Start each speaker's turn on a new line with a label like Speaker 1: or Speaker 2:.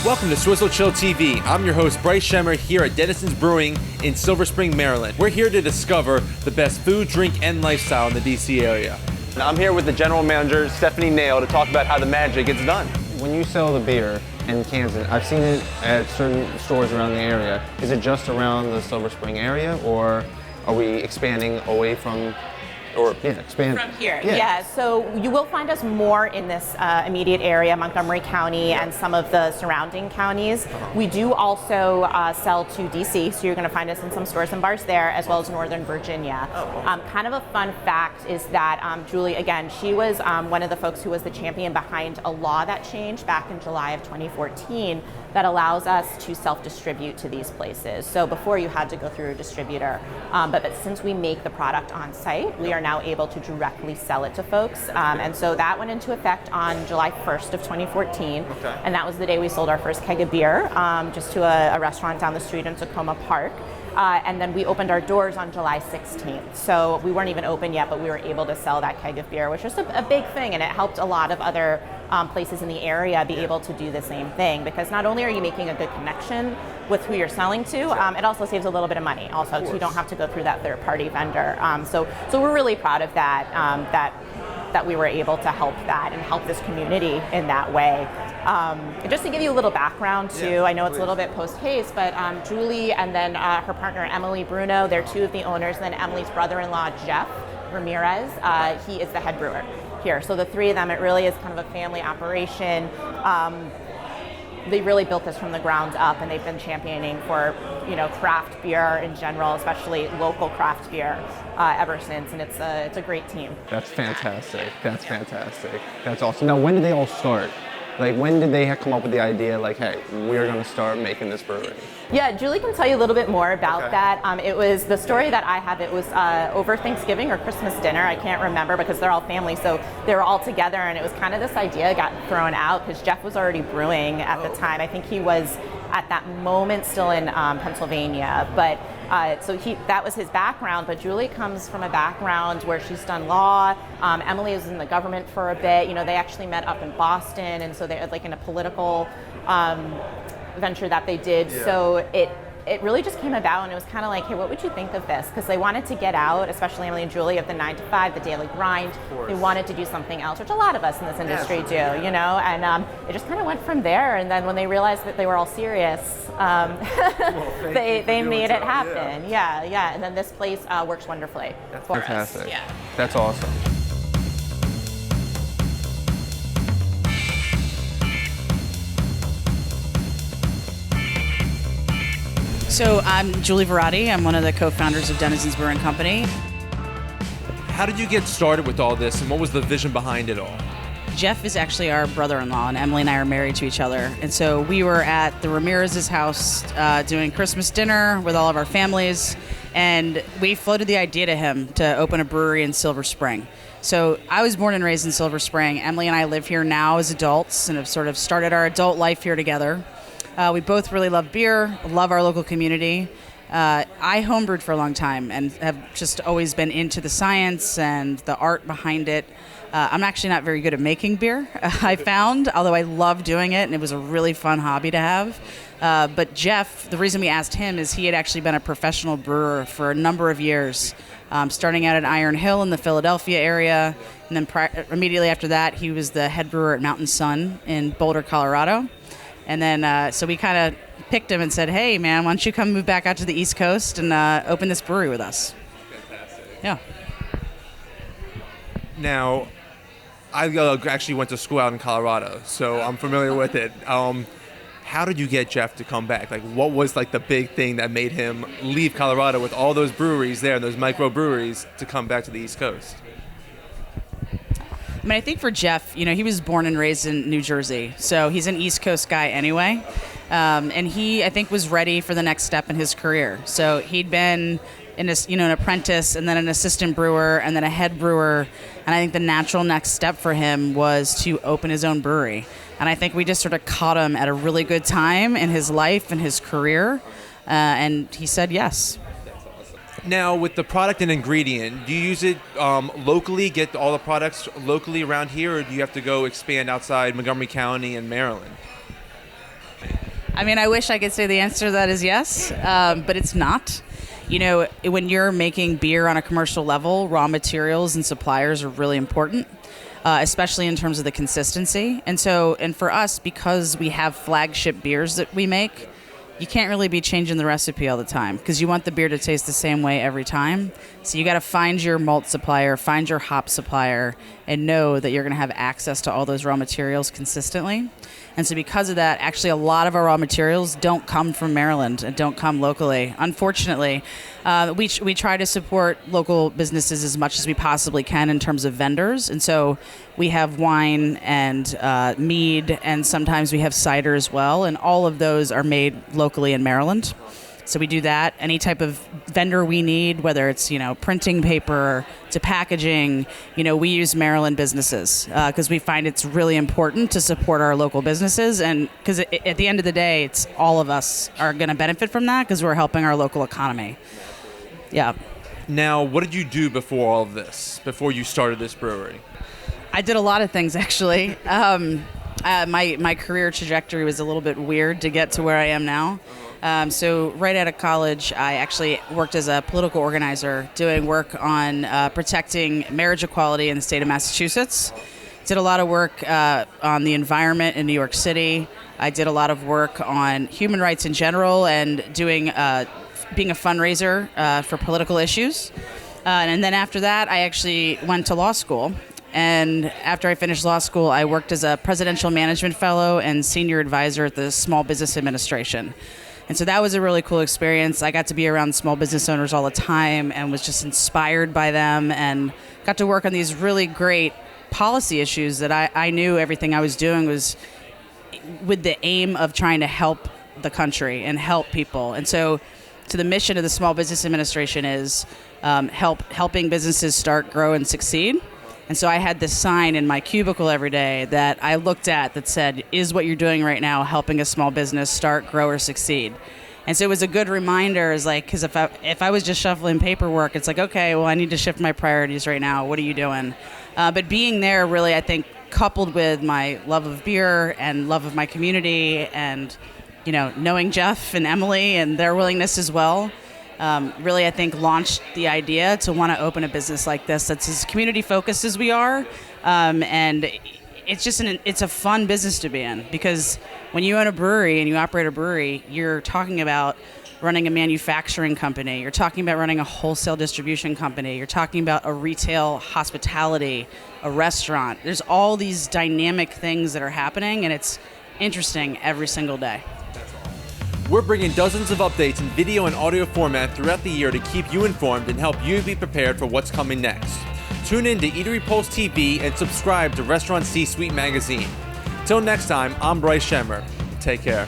Speaker 1: Welcome to Swizzle Chill TV. I'm your host, Bryce Shemer, here at Denizens Brewing in Silver Spring, Maryland. We're here to discover the best food, drink, and lifestyle in the DC area. And I'm here with the general manager, Stephanie Nale, to talk about how the magic gets done.
Speaker 2: When you sell the beer in Kansas, I've seen it at certain stores around the area. Is it just around the Silver Spring area, or are we expanding away from, expand?
Speaker 3: From here, yeah. So you will find us more in this immediate area, Montgomery County and some of the surrounding counties. We do also sell to DC, so you're going to find us in some stores and bars there, as well as Northern Virginia. Kind of a fun fact is that Julie, again, she was one of the folks who was the champion behind a law that changed back in July of 2014 that allows us to self-distribute to these places. So before you had to go through a distributor, but since we make the product on site, we are now able to directly sell it to folks. And so that went into effect on July 1st of 2014. And that was the day we sold our first keg of beer, just to a restaurant down the street in Tacoma Park. And then we opened our doors on July 16th. So we weren't even open yet, but we were able to sell that keg of beer, which was a big thing, and it helped a lot of other places in the area be able to do the same thing, because not only are you making a good connection with who you're selling to, it also saves a little bit of money also, so you don't have to go through that third-party vendor. So we're really proud of that, that we were able to help that and help this community in that way. Just to give you a little background too, I know it's a little bit post-haste, but Julie and then her partner Emily Bruno, they're two of the owners, and then Emily's brother-in-law Jeff Ramirez, he is the head brewer here. So the three of them, it really is kind of a family operation. They really built this from the ground up, and they've been championing for, craft beer in general, especially local craft beer, ever since, and it's a great team.
Speaker 2: That's fantastic. That's fantastic. That's awesome. Now, when did they all start? Like, when did they come up with the idea, like, hey, we're going to start making this brewery?
Speaker 3: Yeah, Julie can tell you a little bit more about that. It was the story that I have. It was over Thanksgiving or Christmas dinner. I can't remember because they're all family, so they were all together, and it was kind of this idea got thrown out because Jeff was already brewing at the time. I think he was at that moment still in Pennsylvania, but so that was his background. But Julie comes from a background where she's done law. Emily was in the government for a bit. They actually met up in Boston, and so they're like in a political venture that they did. So it really just came about, and it was kind of like, hey, what would you think of this? Because they wanted to get out, especially Emily and Julie, of the 9 to 5, the daily grind. They wanted to do something else, which a lot of us in this industry do, and it just kind of went from there. And then when they realized that they were all serious, they made it happen. Yeah. And then this place works wonderfully.
Speaker 2: That's
Speaker 3: for
Speaker 2: fantastic.
Speaker 3: us. Yeah.
Speaker 2: That's awesome.
Speaker 4: So I'm Julie Verratti. I'm one of the co-founders of Denizens Brewing Company.
Speaker 1: How did you get started with all this, and what was the vision behind it all?
Speaker 4: Jeff is actually our brother-in-law, and Emily and I are married to each other. And so we were at the Ramirez's house doing Christmas dinner with all of our families, and we floated the idea to him to open a brewery in Silver Spring. So I was born and raised in Silver Spring. Emily and I live here now as adults and have sort of started our adult life here together. We both really love beer, love our local community. I homebrewed for a long time and have just always been into the science and the art behind it. I'm actually not very good at making beer, I found, although I love doing it, and it was a really fun hobby to have. But Jeff, the reason we asked him is he had actually been a professional brewer for a number of years, starting out at Iron Hill in the Philadelphia area, and then immediately after that, he was the head brewer at Mountain Sun in Boulder, Colorado. And then, so we kind of picked him and said, hey, man, why don't you come move back out to the East Coast and open this brewery with us?
Speaker 1: Fantastic.
Speaker 4: Yeah.
Speaker 1: Now, I actually went to school out in Colorado, so I'm familiar with it. How did you get Jeff to come back? Like, what was like the big thing that made him leave Colorado with all those breweries there, those microbreweries, to come back to the East Coast?
Speaker 4: I mean, I think for Jeff, he was born and raised in New Jersey, so he's an East Coast guy anyway. And he, I think, was ready for the next step in his career. So he'd been an apprentice, and then an assistant brewer, and then a head brewer. And I think the natural next step for him was to open his own brewery. And I think we just sort of caught him at a really good time in his life and his career. And he said yes.
Speaker 1: Now, with the product and ingredient, do you use it locally, get all the products locally around here, or do you have to go expand outside Montgomery County and Maryland?
Speaker 4: I mean, I wish I could say the answer to that is yes, but it's not. You know, when you're making beer on a commercial level, raw materials and suppliers are really important, especially in terms of the consistency. And for us, because we have flagship beers that we make, you can't really be changing the recipe all the time because you want the beer to taste the same way every time. So you got to find your malt supplier, find your hop supplier, and know that you're going to have access to all those raw materials consistently. And so because of that, actually a lot of our raw materials don't come from Maryland and don't come locally. Unfortunately, we try to support local businesses as much as we possibly can in terms of vendors. And so we have wine and mead, and sometimes we have cider as well. And all of those are made locally in Maryland. So we do that. Any type of vendor we need, whether it's, printing paper to packaging, we use Maryland businesses because we find it's really important to support our local businesses. And because at the end of the day, it's all of us are going to benefit from that because we're helping our local economy. Yeah.
Speaker 1: Now, what did you do before all of this, before you started this brewery?
Speaker 4: I did a lot of things, actually. My career trajectory was a little bit weird to get to where I am now. So right out of college, I actually worked as a political organizer doing work on protecting marriage equality in the state of Massachusetts. Did a lot of work on the environment in New York City. I did a lot of work on human rights in general and being a fundraiser for political issues. And then after that, I actually went to law school. And after I finished law school, I worked as a presidential management fellow and senior advisor at the Small Business Administration. And so that was a really cool experience. I got to be around small business owners all the time and was just inspired by them and got to work on these really great policy issues that I knew everything I was doing was with the aim of trying to help the country and help people. And so the mission of the Small Business Administration is helping businesses start, grow, and succeed. And so I had this sign in my cubicle every day that I looked at that said, is what you're doing right now helping a small business start, grow, or succeed? And so it was a good reminder, because if I was just shuffling paperwork, it's like, okay, well, I need to shift my priorities right now. What are you doing? But being there really, I think, coupled with my love of beer and love of my community and, knowing Jeff and Emily and their willingness as well, really, I think, launched the idea to want to open a business like this that's as community focused as we are. And it's a fun business to be in because when you own a brewery and you operate a brewery, you're talking about running a manufacturing company. You're talking about running a wholesale distribution company. You're talking about a retail hospitality, a restaurant. There's all these dynamic things that are happening, and it's interesting every single day.
Speaker 1: We're bringing dozens of updates in video and audio format throughout the year to keep you informed and help you be prepared for what's coming next. Tune in to Eatery Pulse TV and subscribe to Restaurant C-Suite magazine. Till next time, I'm Bryce Shemer. Take care.